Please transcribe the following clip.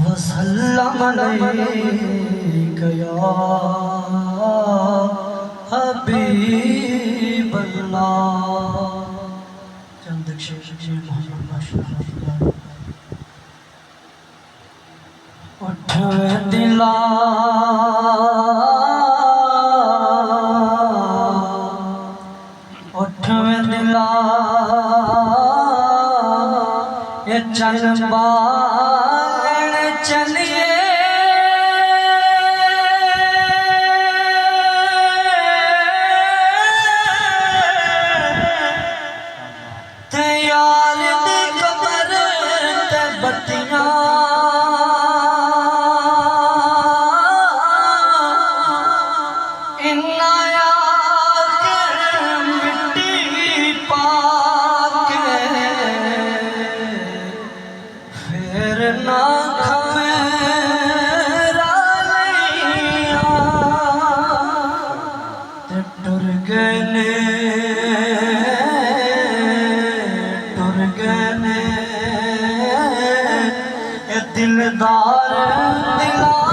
वसल्लम अलैका या हबीबल्लाह। चंद शेर मोहम्मद माशाअल्लाह। उठ दिला उठ दिला ये चल बालन चलिए ते यार दी कबर ते बत्तियां इन्ना ना खमेरा लिया ते टुर गए दिलदार दिला